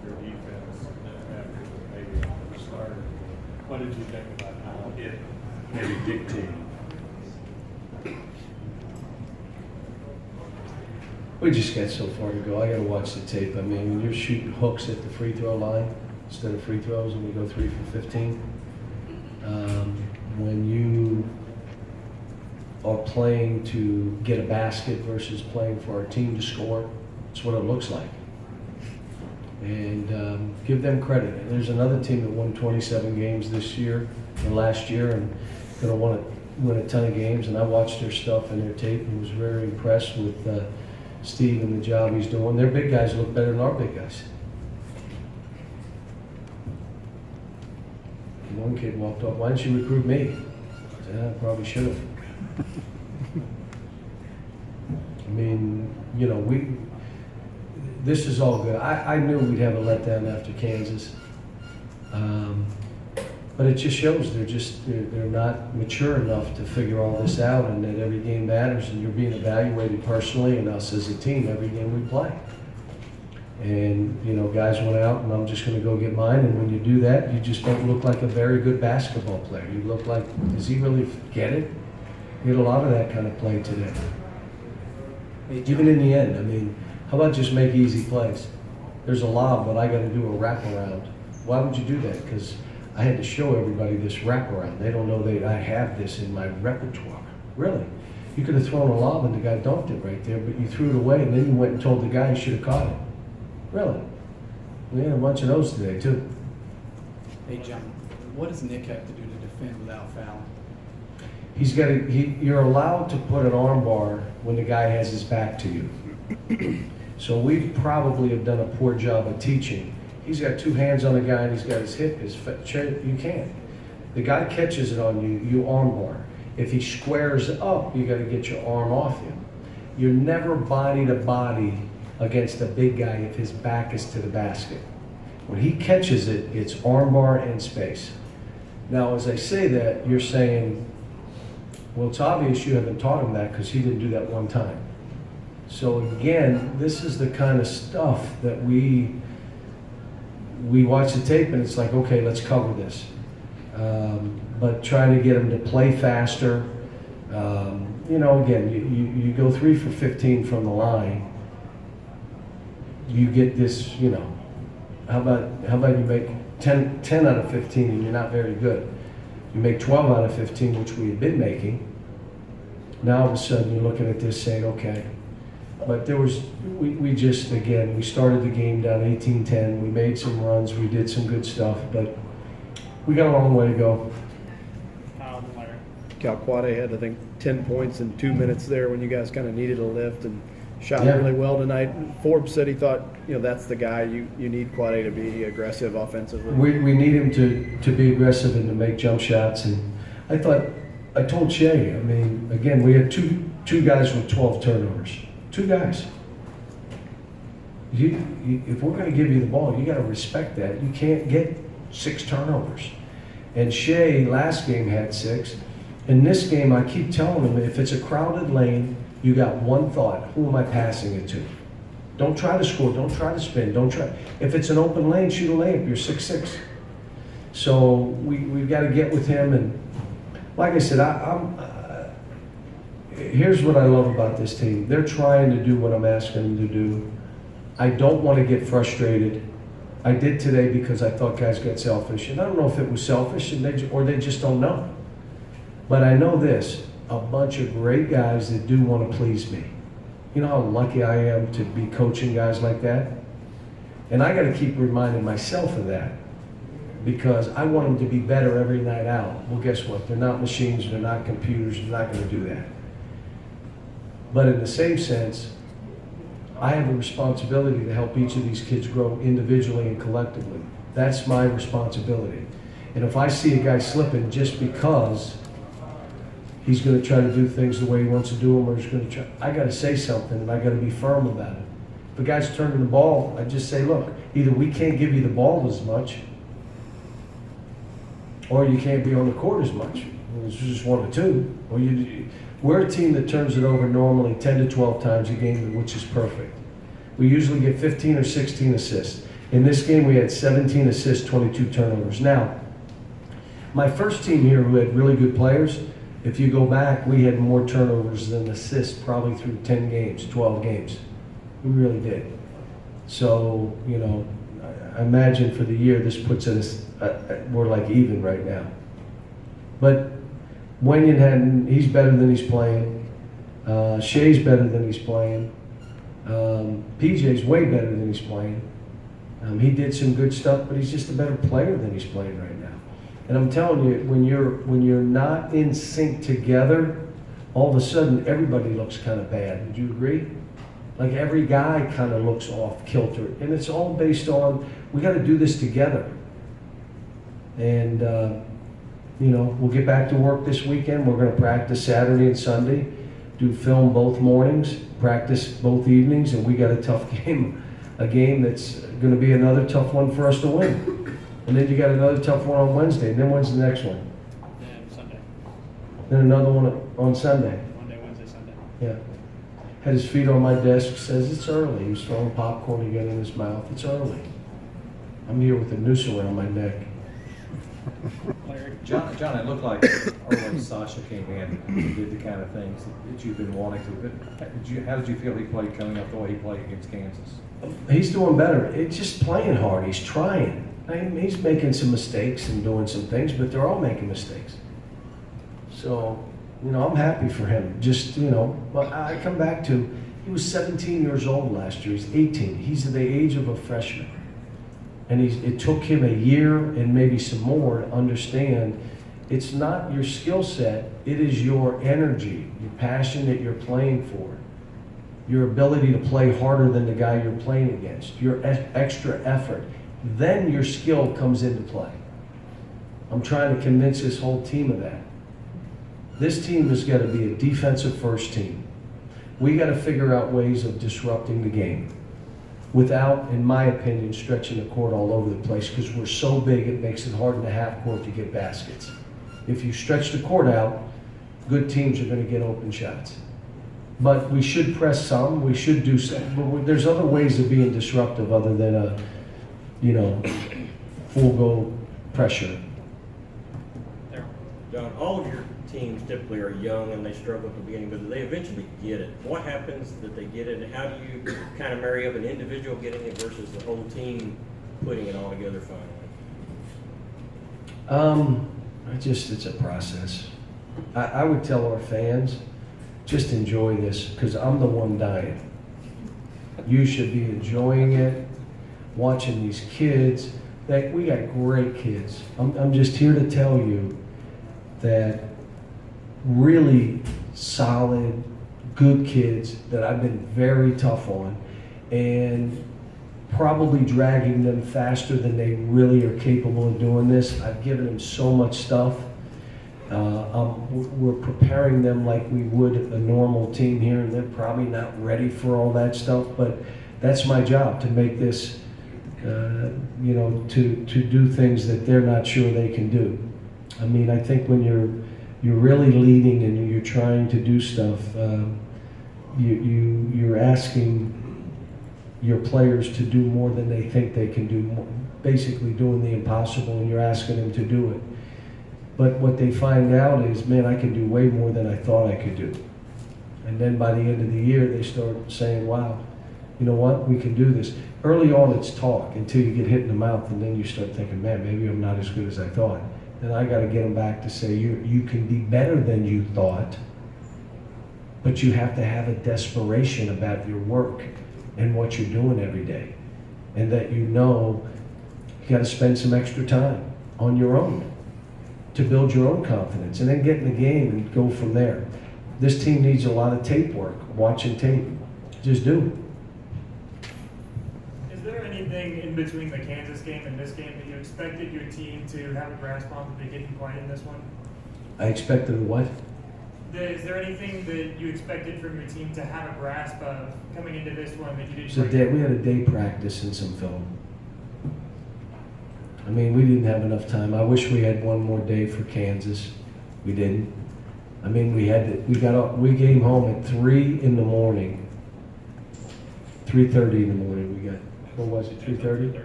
your defense after maybe the start. What did you think about how it maybe dictated? We just got so far to go. I got to watch the tape. I mean, when you're shooting hooks at the free throw line instead of free throws, and we go 3 for 15. When you are playing to get a basket versus playing for our team to score, it's what it looks like. And give them credit. And there's another team that won 27 games this year or last year, and going to win a ton of games. And I watched their stuff and their tape and was very impressed with Steve and the job he's doing. Their big guys look better than our big guys. One kid walked off, why didn't you recruit me? I said, I probably should have. I mean, you know, this is all good. I knew we'd have a letdown after Kansas. But it just shows they're not mature enough to figure all this out, and that every game matters, and you're being evaluated personally and us as a team every game we play. And, you know, guys went out, and I'm just going to go get mine, and when you do that, you just don't look like a very good basketball player. You look like, does he really get it? You get a lot of that kind of play today. Even in the end, I mean, how about just make easy plays? There's a lob, but I got to do a wraparound. Why would you do that? Because I had to show everybody this wraparound. They don't know that I have this in my repertoire. Really. You could have thrown a lob and the guy dunked it right there, but you threw it away and then you went and told the guy he should have caught it. Really. We had a bunch of those today, too. Hey, John, what does Nick have to do to defend without fouling? You're allowed to put an arm bar when the guy has his back to you. So we probably have done a poor job of teaching. He's got two hands on the guy and he's got his hip, you can't. The guy catches it on you, you arm bar. If he squares up, you gotta get your arm off him. You're never body to body against a big guy if his back is to the basket. When he catches it, it's arm bar and space. Now, as I say that, you're saying, well, it's obvious you haven't taught him that because he didn't do that one time. So again, this is the kind of stuff that we watch the tape and it's like, okay, let's cover this. But trying to get him to play faster. You know, again, you go 3 for 15 from the line. You get this, you know, how about you make 10 out of 15 and you're not very good. You make 12 out of 15, which we had been making. Now all of a sudden you're looking at this saying, okay. But there was, we just, again, we started the game down 18-10. We made some runs. We did some good stuff, but we got a long way to go. Calipari had, I think, 10 points in 2 minutes there when you guys kind of needed a lift and shot Yeah. really well tonight. Forbes said he thought, you know, that's the guy you need Quade to be aggressive offensively. We need him to be aggressive and to make jump shots. And I told Shea, I mean, again, we had two guys with 12 turnovers. 2 guys. If we're going to give you the ball, you got to respect that. You can't get 6 turnovers. And Shea last game had 6. In this game, I keep telling him, if it's a crowded lane, you got one thought: who am I passing it to? Don't try to score. Don't try to spin. Don't try. If it's an open lane, shoot a layup. You're 6'6". So we've got to get with him. And like I said, here's what I love about this team. They're trying to do what I'm asking them to do. I don't want to get frustrated. I did today because I thought guys got selfish. And I don't know if it was selfish or they just don't know. But I know this, a bunch of great guys that do want to please me. You know how lucky I am to be coaching guys like that? And I got to keep reminding myself of that because I want them to be better every night out. Well, guess what? They're not machines, they're not computers, they're not going to do that. But in the same sense, I have a responsibility to help each of these kids grow individually and collectively. That's my responsibility. And if I see a guy slipping just because he's going to try to do things the way he wants to do them, or he's going to try, I got to say something and I got to be firm about it. If a guy's turning the ball, I just say, look, either we can't give you the ball as much, or you can't be on the court as much. It's just one or two. Or we're a team that turns it over normally 10 to 12 times a game, which is perfect. We usually get 15 or 16 assists. In this game, we had 17 assists, 22 turnovers. Now, my first team here who had really good players, if you go back, we had more turnovers than assists probably through 10 games, 12 games. We really did. So, you know, I imagine for the year, this puts us, we're like even right now. But Wenyon he's better than he's playing. Shea's better than he's playing. PJ's way better than he's playing. He did some good stuff, but he's just a better player than he's playing right now. And I'm telling you, when you're not in sync together, all of a sudden everybody looks kind of bad. Would you agree? Like every guy kind of looks off kilter, and it's all based on we got to do this together. And you know, we'll get back to work this weekend. We're going to practice Saturday and Sunday, do film both mornings, practice both evenings, and we got a tough game, a game that's going to be another tough one for us to win. And then you got another tough one on Wednesday, and then when's the next one? And Sunday. Then another one on Sunday. Monday, Wednesday, Sunday. Yeah. Had his feet on my desk, says it's early. He was throwing popcorn again in his mouth. It's early. I'm here with a noose around my neck. Larry? John, it looked like early Sasha came in and did the kind of things that you've been wanting to. But how did you feel he played coming up the way he played against Kansas? He's doing better. It's just playing hard. He's trying. I mean, he's making some mistakes and doing some things, but they're all making mistakes. So, you know, I'm happy for him. Just, you know, but I come back to, he was 17 years old last year. He's 18. He's the age of a freshman. And it took him a year and maybe some more to understand it's not your skill set, it is your energy, your passion that you're playing for, your ability to play harder than the guy you're playing against, your extra effort. Then your skill comes into play. I'm trying to convince this whole team of that. This team has got to be a defensive first team. We got to figure out ways of disrupting the game without, in my opinion, stretching the court all over the place, because we're so big it makes it hard in the half court to get baskets. If you stretch the court out, good teams are going to get open shots. But we should press some, we should do some, but there's other ways of being disruptive other than a, you know, full go pressure. John, all of your teams typically are young and they struggle at the beginning, but they eventually get it. What happens that they get it, and how do you kind of marry up an individual getting it versus the whole team putting it all together finally? It's a process. I would tell our fans, just enjoy this, because I'm the one dying. You should be enjoying it, watching these kids. We got great kids. I'm just here to tell you that really solid, good kids that I've been very tough on, and probably dragging them faster than they really are capable of doing this. I've given them so much stuff. We're preparing them like we would a normal team here, and they're probably not ready for all that stuff, but that's my job, to make this, you know, to do things that they're not sure they can do. I mean, I think when you're really leading and you're trying to do stuff, you're asking your players to do more than they think they can do, basically doing the impossible, and you're asking them to do it. But what they find out is, man, I can do way more than I thought I could do. And then by the end of the year, they start saying, wow, you know what, we can do this. Early on, it's talk until you get hit in the mouth, and then you start thinking, man, maybe I'm not as good as I thought. And I got to get them back to say, you can be better than you thought, but you have to have a desperation about your work and what you're doing every day. And that you know you got to spend some extra time on your own to build your own confidence, and then get in the game and go from there. This team needs a lot of tape work, watching tape. Just do. Is there anything in between the Kansas game and this game that you expected your team to have a grasp on that they didn't quite in this one? I expected what? Is there anything that you expected from your team to have a grasp of coming into this one that you didn't So quite? we had a day practice and some film. I mean, we didn't have enough time. I wish we had one more day for Kansas. We didn't. I mean, we came home at 3 in the morning. 3:30 in the morning we got. What was it, 3:30?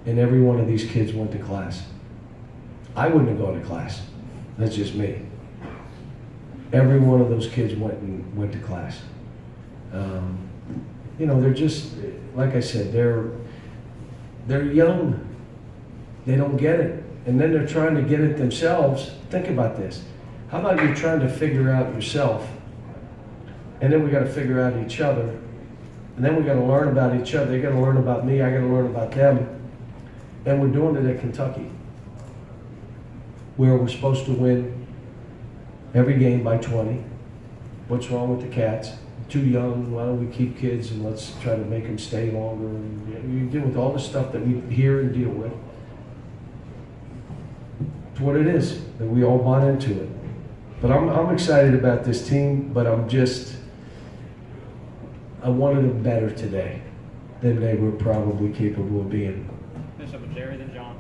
and every one of these kids went to class. I wouldn't have gone to class. That's just me. Every one of those kids went to class. You know, they're just, like I said, they're young. They don't get it. And then they're trying to get it themselves. Think about this. How about you're trying to figure out yourself, and then we got to figure out each other, and then we got to learn about each other. They got to learn about me. I got to learn about them. And we're doing it at Kentucky, where we're supposed to win every game by 20. What's wrong with the Cats? Too young. Why don't we keep kids and let's try to make them stay longer? And you deal with all the stuff that we hear and deal with. It's what it is, that we all bought into it. But I'm excited about this team, but I wanted them better today than they were probably capable of being. Finish up with Jerry, then John.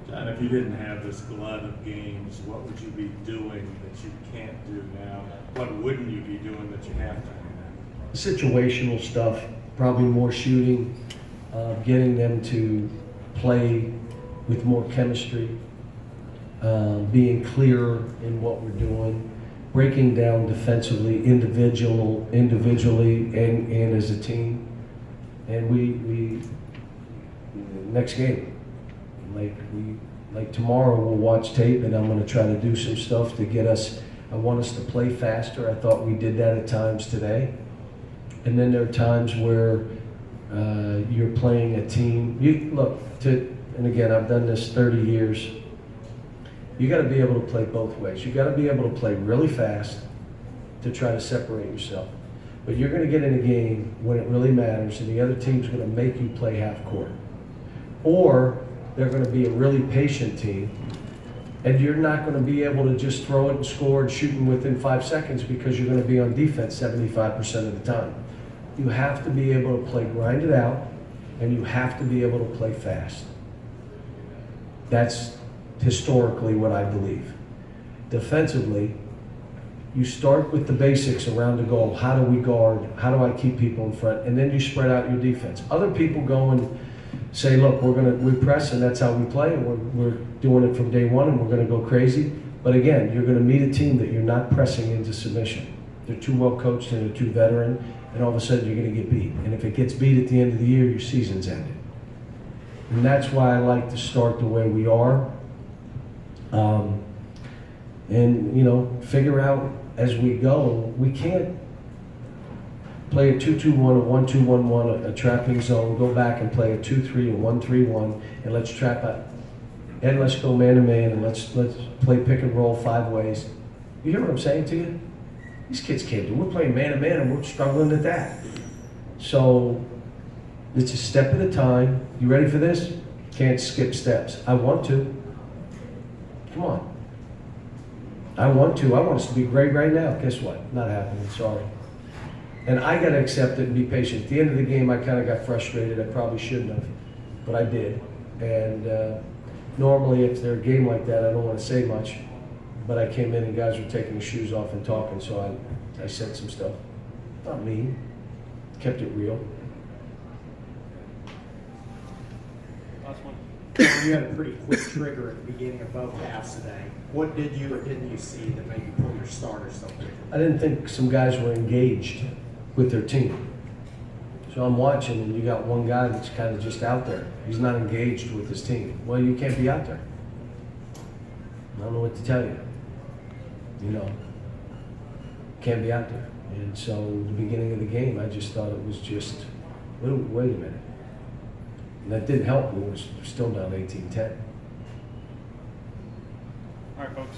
John, if you didn't have this glut of games, what would you be doing that you can't do now? What wouldn't you be doing that you have to do now? Situational stuff, probably more shooting, getting them to play with more chemistry, being clearer in what we're doing, breaking down defensively, individually and as a team. And we next game, like tomorrow we'll watch tape and I'm going to try to do some stuff to get us. I want us to play faster. I thought we did that at times today. And then there are times where you're playing a team. And again, I've done this 30 years. You got to be able to play both ways. You got to be able to play really fast to try to separate yourself. But you're going to get in a game when it really matters, and the other team's going to make you play half court. Or they're going to be a really patient team, and you're not going to be able to just throw it and score and shoot within 5 seconds because you're going to be on defense 75% of the time. You have to be able to play grind it out, and you have to be able to play fast. That's historically what I believe. Defensively, you start with the basics around the goal. How do we guard? How do I keep people in front? And then you spread out your defense. Other people go and say, look, we press and that's how we play, and we're doing it from day one and we're going to go crazy. But again, you're going to meet a team that you're not pressing into submission. They're too well coached and they're too veteran, and all of a sudden you're going to get beat. And if it gets beat at the end of the year, your season's ended. And that's why I like to start the way we are. And, you know, figure out as we go. We can't play a 2-2-1, a 1-2-1-1, a trapping zone, go back and play a 2-3, a 1-3-1, and let's trap out. And let's go man-to-man, and let's play pick and roll 5 ways. You hear what I'm saying to you? These kids can't do it. We're playing man-to-man, and we're struggling at that. So it's a step at a time. You ready for this? Can't skip steps. I want to. Come on. I want to. I want us to be great right now. Guess what? Not happening. Sorry. And I got to accept it and be patient. At the end of the game, I kind of got frustrated. I probably shouldn't have, but I did. And normally, if they're a game like that, I don't want to say much. But I came in and guys were taking their shoes off and talking, so I said some stuff. Not mean. Kept it real. Last one. You had a pretty quick trigger at the beginning of both halves today. What did you or didn't you see that made you pull your starters so quickly? I didn't think some guys were engaged with their team. So I'm watching, and you got one guy that's kind of just out there. He's not engaged with his team. Well, you can't be out there. I don't know what to tell you. You know, can't be out there. And so the beginning of the game, I just thought it was just, wait a minute. And that didn't help. We were still down 18-10. All right, folks.